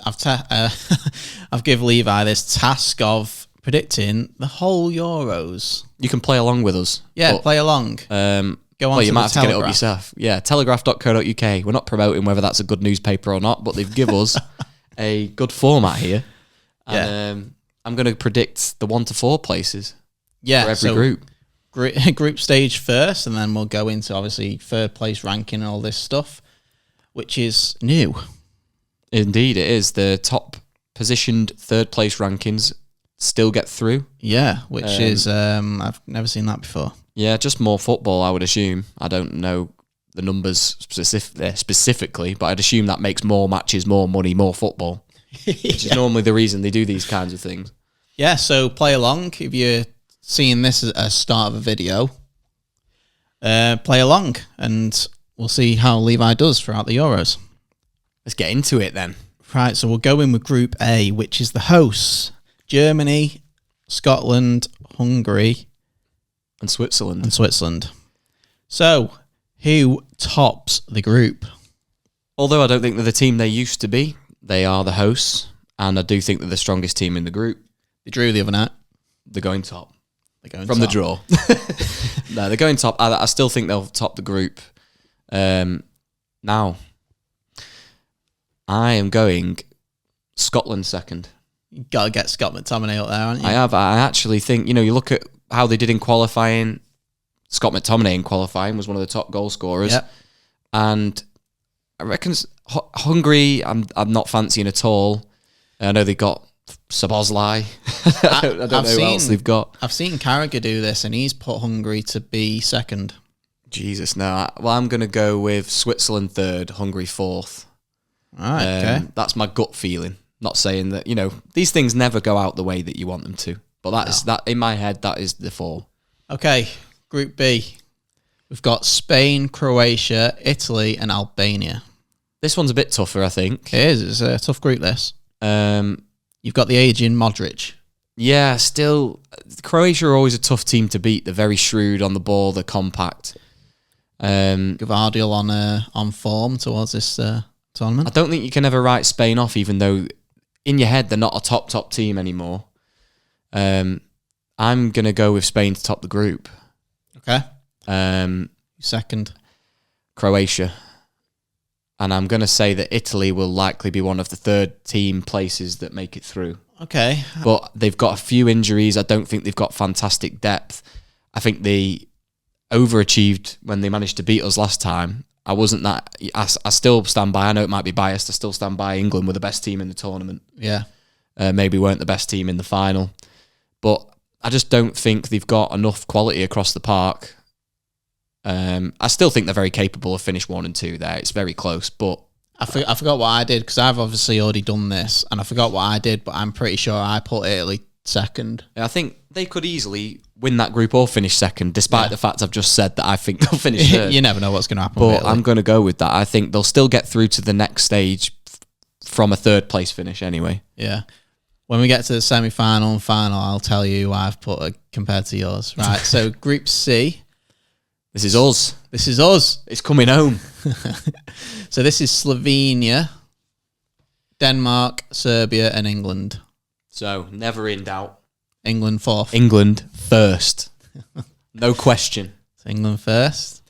I've given Levi this task of predicting the whole Euros. You can play along with us. Yeah, play along. Go on. Well, you might have to get it up Telegraph. yourself. Yeah, telegraph.co.uk. We're not promoting whether that's a good newspaper or not, but they've given us a good format here. And, I'm going to predict the 1 to 4 places. Yeah, for every group. Group stage first, and then we'll go into obviously third place ranking and all this stuff, which is new. Indeed, it is. The top positioned third place rankings still get through. Yeah, which is I've never seen that before. Yeah, just more football, I would assume. I don't know the numbers specifically, but I'd assume that makes more matches, more money, more football, which is normally the reason they do these kinds of things. Yeah, so play along. If you're seeing this as a start of a video, play along, and we'll see how Levi does throughout the Euros. Let's get into it then. Right, so we'll go in with Group A, which is the hosts: Germany, Scotland, Hungary, And Switzerland. So, who tops the group? Although I don't think they're the team they used to be, they are the hosts, and I do think they're the strongest team in the group. They drew the other night. They're going top. They're going From top. the draw. No, they're going top. I still think they'll top the group. Now, I am going Scotland second. You got to get Scott McTominay up there, aren't you? I actually think, you look at how they did in qualifying. Scott McTominay in qualifying was one of the top goal scorers. Yep. And I reckon Hungary, I'm not fancying at all. I know they got Szoboszlai. I don't know who else they've got. I've seen Carragher do this, and he's put Hungary to be second. Jesus, no. I'm going to go with Switzerland third, Hungary fourth. All right, okay. That's my gut feeling. Not saying that, these things never go out the way that you want them to. But that in my head, that is the four. Okay, Group B. We've got Spain, Croatia, Italy, and Albania. This one's a bit tougher, I think. It is. It's a tough group, this. You've got the aging Modric. Yeah, still, Croatia are always a tough team to beat. They're very shrewd on the ball. They're compact. Gvardiol on form towards this tournament. I don't think you can ever write Spain off, even though in your head they're not a top team anymore. I'm going to go with Spain to top the group. Okay. Second. Croatia. And I'm going to say that Italy will likely be one of the third team places that make it through. Okay. But they've got a few injuries. I don't think they've got fantastic depth. I think they overachieved when they managed to beat us last time. I still stand by, I know it might be biased, I still stand by England were the best team in the tournament. Yeah. Maybe weren't the best team in the final. But I just don't think they've got enough quality across the park. I still think they're very capable of finish 1 and 2 there. It's very close, but... I forgot what I did, because I've obviously already done this, and I forgot what I did, but I'm pretty sure I put Italy second. I think they could easily win that group or finish second, despite the fact I've just said that I think they'll finish third. You never know what's going to happen. But I'm going to go with that. I think they'll still get through to the next stage from a third place finish anyway. Yeah. When we get to the semi-final and final, I'll tell you who I've put compared to yours. Right, so Group C. This is us. This is us. It's coming home. So this is Slovenia, Denmark, Serbia, and England. So, never in doubt. England fourth. England first. No question. So England first.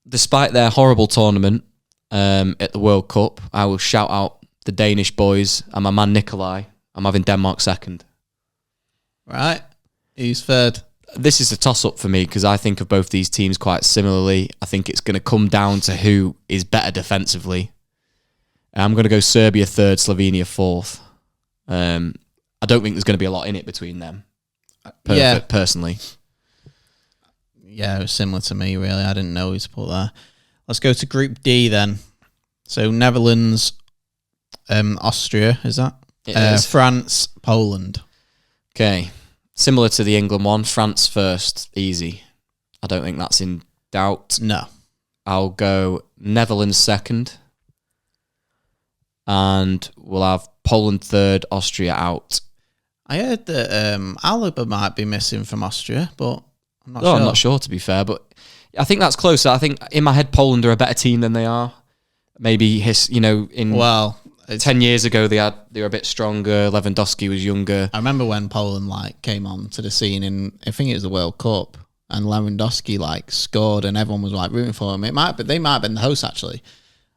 Despite their horrible tournament at the World Cup, I will shout out the Danish boys and my man Nikolai. I'm having Denmark second. Right. Who's third? This is a toss-up for me because I think of both these teams quite similarly. I think it's going to come down to who is better defensively. I'm going to go Serbia third, Slovenia fourth. I don't think there's going to be a lot in it between them. Personally. Yeah, it was similar to me, really. I didn't know who to put there. Let's go to Group D then. So Netherlands, Austria, is that? It is. France, Poland. Okay. Similar to the England one, France first, easy. I don't think that's in doubt. No. I'll go Netherlands second. And we'll have Poland third, Austria out. I heard that Alaba might be missing from Austria, but I'm not sure. I'm not sure, to be fair, but I think that's closer. I think in my head, Poland are a better team than they are. Maybe Well, 10 years ago, they were a bit stronger. Lewandowski was younger. I remember when Poland came on to the scene in, I think it was the World Cup, and Lewandowski scored, and everyone was rooting for him. They might have been the host actually.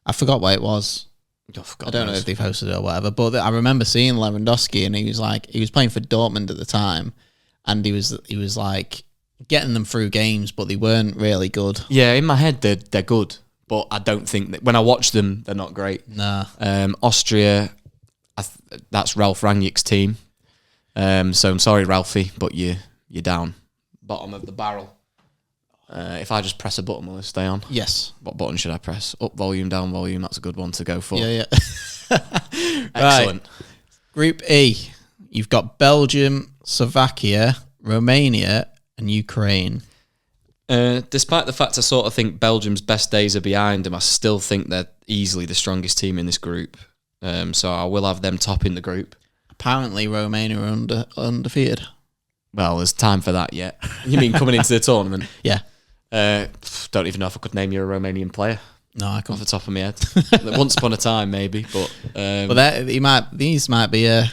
I forgot what it was. I don't know if they've hosted it or whatever, but I remember seeing Lewandowski, and he was playing for Dortmund at the time, and he was getting them through games, but they weren't really good. Yeah, in my head they're good, but I don't think that when I watch them they're not great. Nah. Austria, that's Ralf Rangnick's team. So I'm sorry, Ralphie, but you're down, bottom of the barrel. If I just press a button, will it stay on? Yes. What button should I press? Up volume, down volume. That's a good one to go for. Yeah. Excellent. Right. Group E. You've got Belgium, Slovakia, Romania, and Ukraine. Despite the fact I sort of think Belgium's best days are behind them, I still think they're easily the strongest team in this group. So I will have them topping the group. Apparently, Romania are undefeated. Well, there's time for that yet. You mean coming into the tournament? Yeah. Don't even know if I could name you a Romanian player. No, I Off can't. the top of my head. Once upon a time, maybe, but these might be a,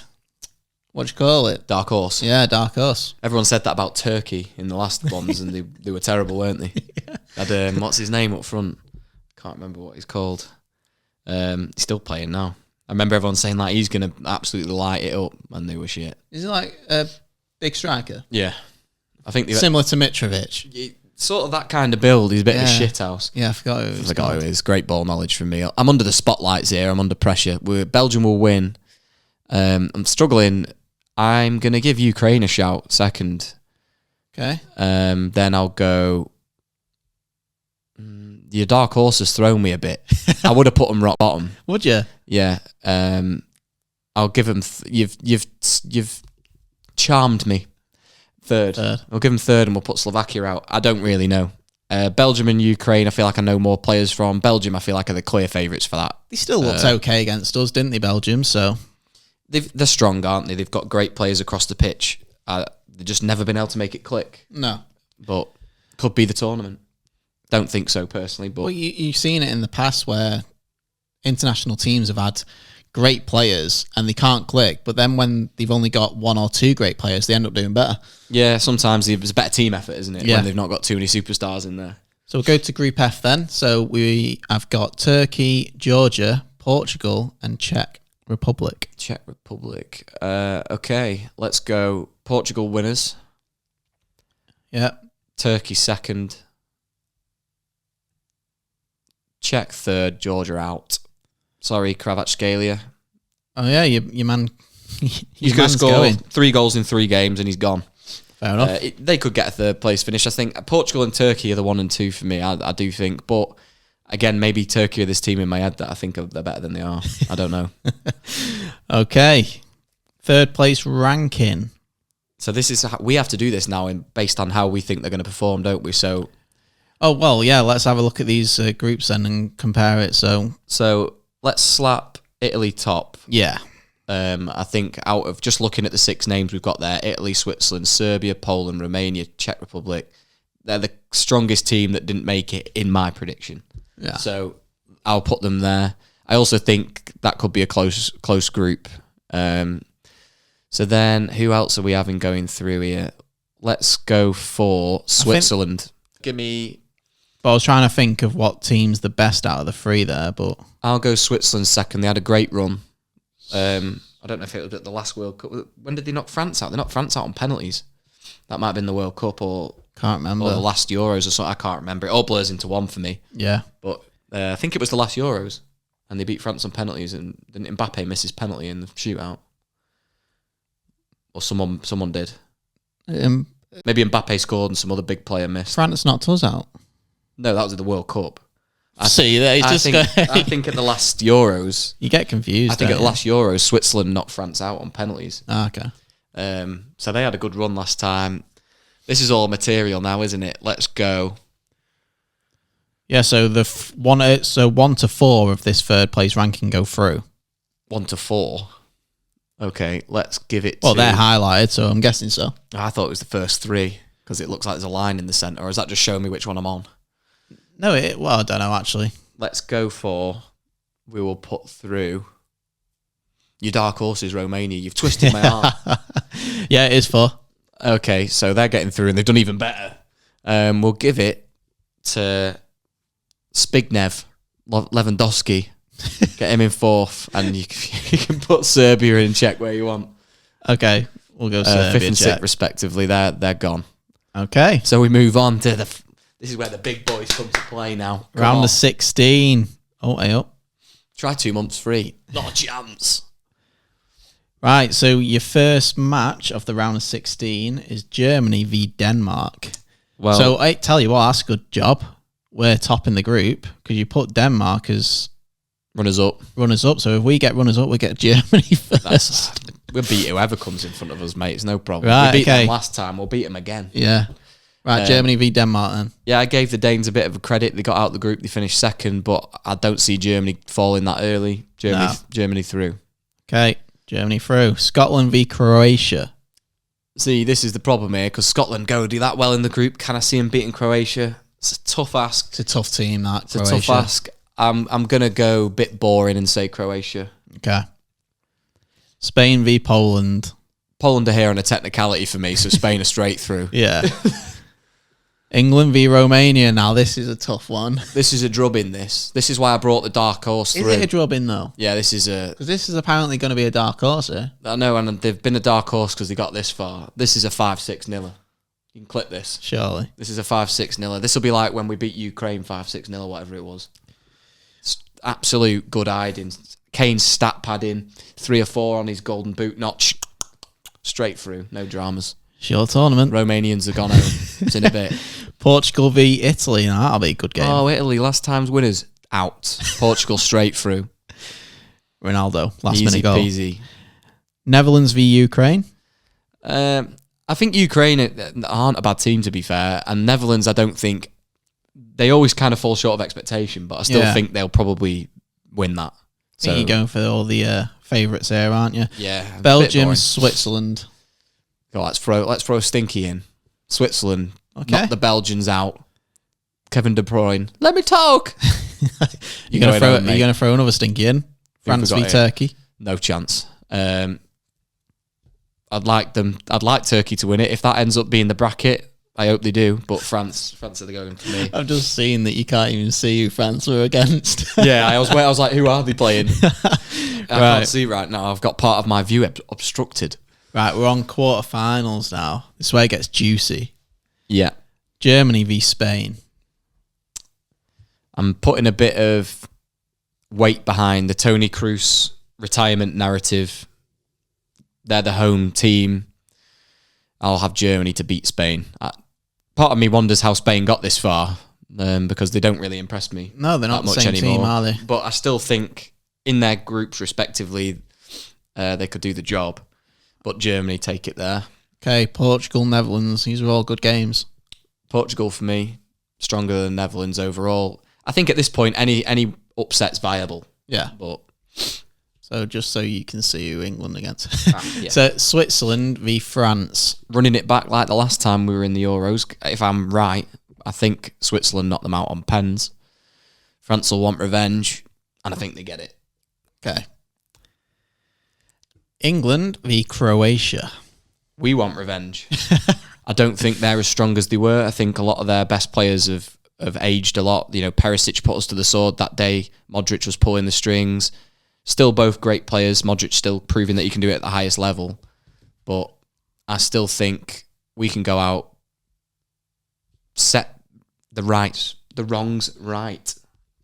what do you call it? dark horse. Yeah, dark horse. Everyone said that about Turkey in the last ones, and they were terrible, weren't they? Had what's his name up front? Can't remember what he's called. He's still playing now. I remember everyone saying he's going to absolutely light it up, and they were shit. Is he a big striker? Yeah, I think Similar to Mitrovic. Sort of that kind of build. He's a bit of a shithouse. Yeah, I forgot who it was. Great ball knowledge from me. I'm under the spotlights here. I'm under pressure. Belgium will win. I'm struggling. I'm going to give Ukraine a shout second. Okay. Then I'll go... Your dark horse has thrown me a bit. I would have put them rock bottom. Would you? Yeah. I'll give them... You've charmed me. Third. I'll give them third, and we'll put Slovakia out. I don't really know. Belgium and Ukraine, I feel like I know more players from. Belgium, I feel like are the clear favourites for that. They still looked okay against us, didn't they, Belgium? So they're strong, aren't they? They've got great players across the pitch. They've just never been able to make it click. No. But could be the tournament. Don't think so personally. But well, you've seen it in the past where international teams have had great players and they can't click, but then when they've only got one or two great players, they end up doing better. Yeah, sometimes it's a better team effort, isn't it? Yeah. When they've not got too many superstars in there. So we'll go to Group F then. So we have got Turkey, Georgia, Portugal, and Czech Republic. Czech Republic. Okay, let's go. Portugal winners. Yeah. Turkey second. Czech third. Georgia out. Sorry, Kvaratskhelia. Oh yeah, your man. He's going to score 3 goals in 3 games, and he's gone. Fair enough. They could get a third place finish. I think Portugal and Turkey are the 1 and 2 for me. I do think, but again, maybe Turkey are this team in my head that I think they're better than they are. I don't know. Okay, third place ranking. So this is we have to do this now, based on how we think they're going to perform, don't we? So, oh well, yeah. Let's have a look at these groups then and compare it. So let's slap Italy top. Yeah. I think out of just looking at the 6 names we've got there, Italy, Switzerland, Serbia, Poland, Romania, Czech Republic, they're the strongest team that didn't make it in my prediction. Yeah. So I'll put them there. I also think that could be a close group. So then who else are we having going through here? Let's go for Switzerland. Give me... But I was trying to think of what team's the best out of the 3 there, but... I'll go Switzerland second. They had a great run. I don't know if it was at the last World Cup. When did they knock France out? They knocked France out on penalties. That might have been the World Cup or can't remember. Or the last Euros or something. I can't remember. It all blurs into one for me. Yeah. But I think it was the last Euros, and they beat France on penalties, and didn't Mbappe miss his penalty in the shootout? Or someone did. Maybe Mbappe scored and some other big player missed. France knocked us out. No, that was at the World Cup. I think at the last Euros... You get confused. I think at the last Euros, Switzerland knocked France out on penalties. Ah, okay. So they had a good run last time. This is all material now, isn't it? Let's go. Yeah, so 1 to 4 of this third place ranking go through. 1 to 4. Okay, let's give it Well, they're highlighted, so I'm guessing so. I thought it was the first 3, because it looks like there's a line in the centre, or is that just showing me which one I'm on? No, well, I don't know, actually. Let's go for... We will put through... Your dark horse is Romania. You've twisted my arm. Yeah, it is 4. Okay, so they're getting through and they've done even better. We'll give it to Spignev, Lewandowski. Get him in 4th, and you can put Serbia in check where you want. Okay, we'll go Serbia 5th and 6th respectively. They're gone. Okay. So we move on to this is where the big boys come to play now. Round of 16. Oh, hey up. Try 2 months free. Not a chance. Right, so your first match of the round of 16 is Germany v Denmark. Well, so I tell you what, that's a good job. We're top in the group because you put Denmark as runners up. So if we get runners up, we get Germany first. We'll beat whoever comes in front of us, mate. It's no problem. Right, we beat them last time. We'll beat them again. Yeah. Right, Germany v Denmark then. Yeah, I gave the Danes a bit of a credit. They got out of the group. They finished 2nd, but I don't see Germany falling that early. Germany through. Okay, Germany through. Scotland v Croatia. See, this is the problem here because Scotland do that well in the group. Can I see them beating Croatia? It's a tough ask. It's a tough team, that. It's a tough ask. I'm going to go a bit boring and say Croatia. Okay. Spain v Poland. Poland are here on a technicality for me, so Spain are straight through. Yeah. England v Romania. Now, this is a tough one. This is a drubbing, this. This is why I brought the dark horse through. Is it a drubbing, though? Yeah, this is a... Because this is apparently going to be a dark horse, eh? I know, and they've been a dark horse because they got this far. This is a 5-6-0. You can clip this. Surely. This is a 5-6-0. This will be like when we beat Ukraine 5-6-0 or whatever it was. It's absolute good hiding. Kane's stat padding, 3 or 4 on his golden boot notch. Straight through, no dramas. Sure tournament. Romanians are gone home. It's in a bit. Portugal v Italy. Now, that'll be a good game. Oh, Italy, last time's winners, out. Portugal straight through. Ronaldo, last Easy minute goal. peasy. Netherlands v Ukraine. I think Ukraine aren't a bad team, to be fair. And Netherlands, I don't think... They always kind of fall short of expectation, but I still think they'll probably win that. So you're going for all the favourites there, aren't you? Yeah. Belgium, Switzerland. Go, let's throw Stinky in. Switzerland. Okay. Knock the Belgians out. Kevin De Bruyne. Let me talk. You're going to throw another stinky in? France v Turkey? No chance. I'd like Turkey to win it. If that ends up being the bracket, I hope they do. But France are the going for me. I've just seen that you can't even see who France were against. Yeah, I was like, who are they playing? I can't see right now. I've got part of my view obstructed. Right, we're on quarterfinals now. This is where it gets juicy. Yeah. Germany v Spain. I'm putting a bit of weight behind the Toni Kroos retirement narrative. They're the home team. I'll have Germany to beat Spain. Part of me wonders how Spain got this far because they don't really impress me. No, they're not the same team, are they? But I still think in their groups, respectively, they could do the job. But Germany take it there. Okay, Portugal, Netherlands. These are all good games. Portugal, for me, stronger than Netherlands overall. I think at this point, any upset's viable. Yeah. But so just so you can see who England against. Yeah. So Switzerland v France. Running it back like the last time we were in the Euros, if I'm right, I think Switzerland knocked them out on pens. France will want revenge, and I think they get it. Okay. England v Croatia. We want revenge. I don't think they're as strong as they were. I think a lot of their best players have aged a lot. You know, Perisic put us to the sword that day. Modric was pulling the strings. Still both great players. Modric still proving that he can do it at the highest level. But I still think we can go out, set the wrongs right.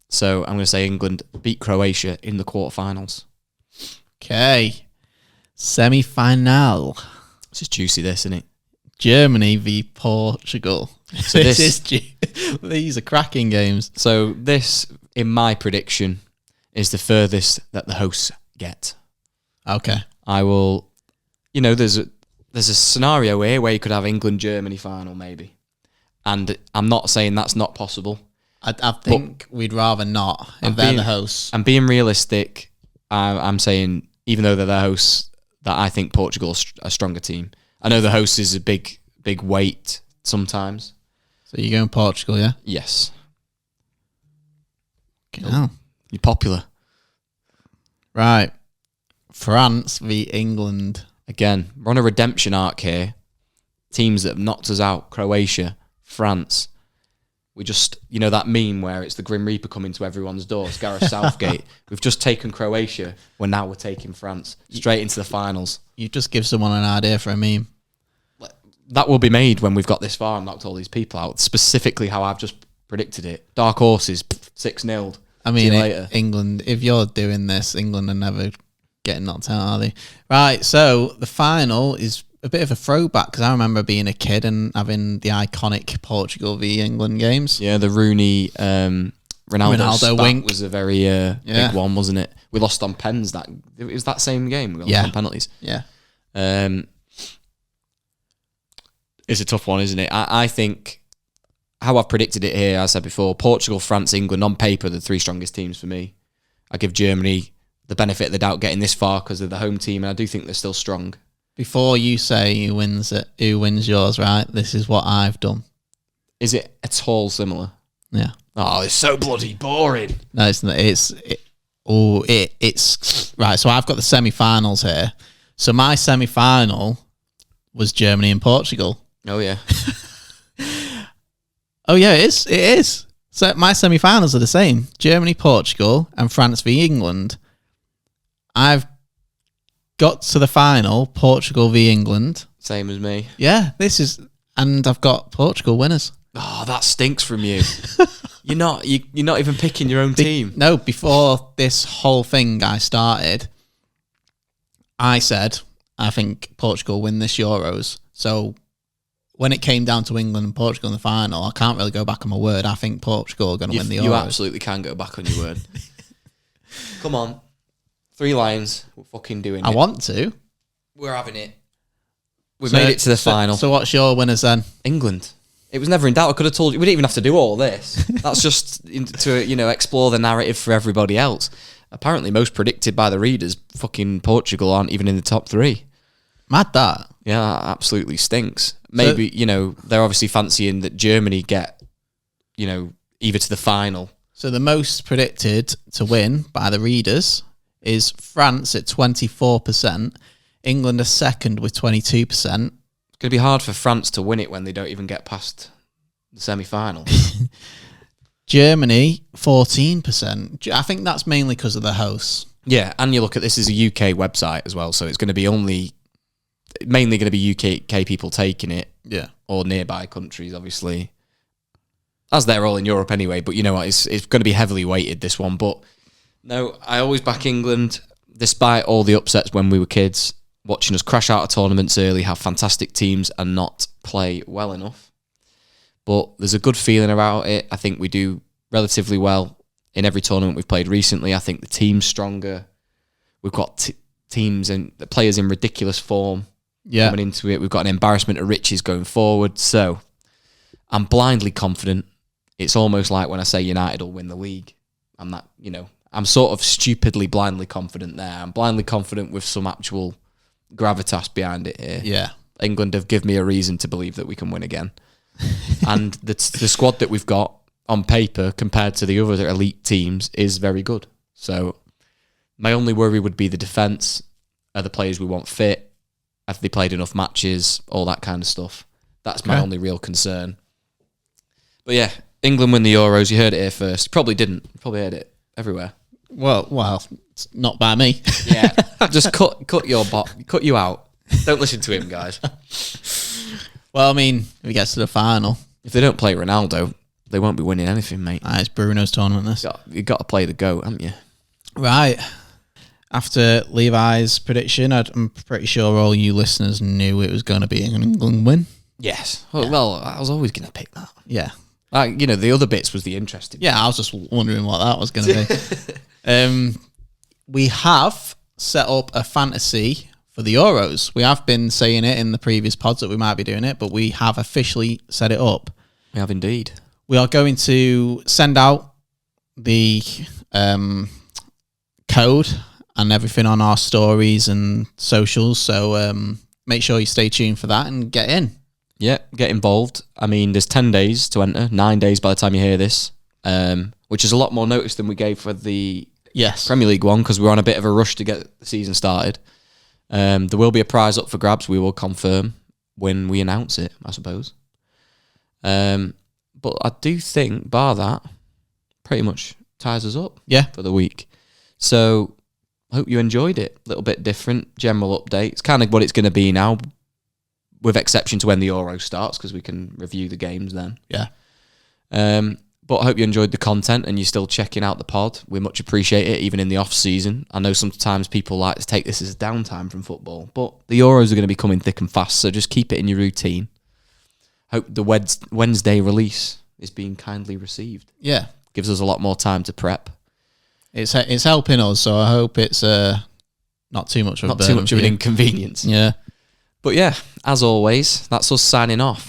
So I'm going to say England beat Croatia in the quarterfinals. Okay. Semi-final. This is juicy, this, isn't it? Germany v Portugal. So these are cracking games. So this, in my prediction, is the furthest that the hosts get. Okay. I will... You know, there's a scenario here where you could have England-Germany final, maybe. And I'm not saying that's not possible. I think we'd rather not if they're the hosts. I'm being realistic. I'm saying, even though they're the hosts, that I think Portugal's a stronger team. I know the host is a big weight sometimes. So you're going Portugal, yeah? Yes. Okay. Oh. You're popular. Right. France v England. Again, we're on a redemption arc here. Teams that have knocked us out. Croatia, France. We just, that meme where it's the Grim Reaper coming to everyone's door. It's Gareth Southgate. We've just taken Croatia. Now we're taking France. Straight into the finals. You just give someone an idea for a meme. That will be made when we've got this far and knocked all these people out. Specifically how I've just predicted it. Dark horses, 6-0. I mean, England, if you're doing this, England are never getting knocked out, are they? Right, so the final is a bit of a throwback because I remember being a kid and having the iconic Portugal v England games. Yeah, the Rooney Ronaldo wink was a very big one, wasn't it? We lost on pens. It was that same game. We lost on penalties. Yeah. It's a tough one, isn't it? I think how I've predicted it here, as I said before, Portugal, France, England, on paper, the 3 strongest teams for me. I give Germany the benefit of the doubt getting this far because of the home team, and I do think they're still strong. Before you say who wins yours, right? This is what I've done. Is it at all similar? Yeah. Oh, it's so bloody boring. No, it's not. It's right. So I've got the semi-finals here. So my semi-final was Germany and Portugal. Oh yeah. Oh yeah, it is. It is. So my semi-finals are the same: Germany, Portugal, and France v England. I've got to the final, Portugal v England. Same as me. Yeah, and I've got Portugal winners. Oh, that stinks from you. You're not even picking your own team. No, before this whole thing I started, I said I think Portugal win this Euros. So when it came down to England and Portugal in the final, I can't really go back on my word. I think Portugal are going to win the Euros. You absolutely can go back on your word. Come on. 3 lines. We're fucking doing it. I want to. We're having it. We made it to the final. So what's your winners then? England. It was never in doubt. I could have told you. We didn't even have to do all this. That's just to explore the narrative for everybody else. Apparently, most predicted by the readers, fucking Portugal aren't even in the top 3. Mad that. Yeah, that absolutely stinks. Maybe, they're obviously fancying that Germany get, either to the final. So the most predicted to win by the readers is France at 24%, England are second with 22%. It's going to be hard for France to win it when they don't even get past the semi-final. Germany, 14%. I think that's mainly because of the hosts. Yeah, and you look at this as a UK website as well, so it's going to be mainly going to be UK people taking it. Yeah. Or nearby countries, obviously. As they're all in Europe anyway, but you know what, it's going to be heavily weighted, this one. But no, I always back England, despite all the upsets when we were kids, watching us crash out of tournaments early, have fantastic teams and not play well enough. But there's a good feeling about it. I think we do relatively well in every tournament we've played recently. I think the team's stronger. We've got teams and players in ridiculous form coming into it. We've got an embarrassment of riches going forward. So I'm blindly confident. It's almost like when I say United will win the league. I'm not, I'm sort of stupidly blindly confident there. I'm blindly confident with some actual gravitas behind it here. Yeah. England have given me a reason to believe that we can win again. And the squad that we've got on paper compared to the other elite teams is very good. So my only worry would be the defence. Are the players we want fit? Have they played enough matches? All that kind of stuff. That's my only real concern. But yeah, England win the Euros. You heard it here first. You probably didn't. You probably heard it everywhere. Well, it's not by me. Yeah, just cut you out. Don't listen to him, guys. Well, I mean, if he gets to the final, if they don't play Ronaldo, they won't be winning anything, mate. It's Bruno's tournament. This you got to play the GOAT, haven't you? Right. After Levi's prediction, I'm pretty sure all you listeners knew it was going to be an England win. Yes. Well, I was always going to pick that. Yeah. The other bits was the interesting. Yeah, I was just wondering what that was going to be. We have set up a fantasy for the Euros. We have been saying it in the previous pods that we might be doing it, but we have officially set it up. We have indeed. We are going to send out the code and everything on our stories and socials. So make sure you stay tuned for that and get in. Yeah, get involved. I mean, there's 10 days to enter, 9 days by the time you hear this, which is a lot more notice than we gave for the Yes. Premier League one, because we're on a bit of a rush to get the season started. There will be a prize up for grabs. We will confirm when we announce it, I suppose. But I do think, bar that, pretty much ties us up for the week. So I hope you enjoyed it. A little bit different, general update. It's kind of what it's going to be now, with exception to when the Euro starts, because we can review the games then. Yeah. But I hope you enjoyed the content and you're still checking out the pod. We much appreciate it, even in the off-season. I know sometimes people like to take this as a downtime from football, but the Euros are going to be coming thick and fast, so just keep it in your routine. Hope the Wednesday release is being kindly received. Yeah. Gives us a lot more time to prep. It's helping us, so I hope it's not too much of an inconvenience. Yeah. But yeah, as always, that's us signing off.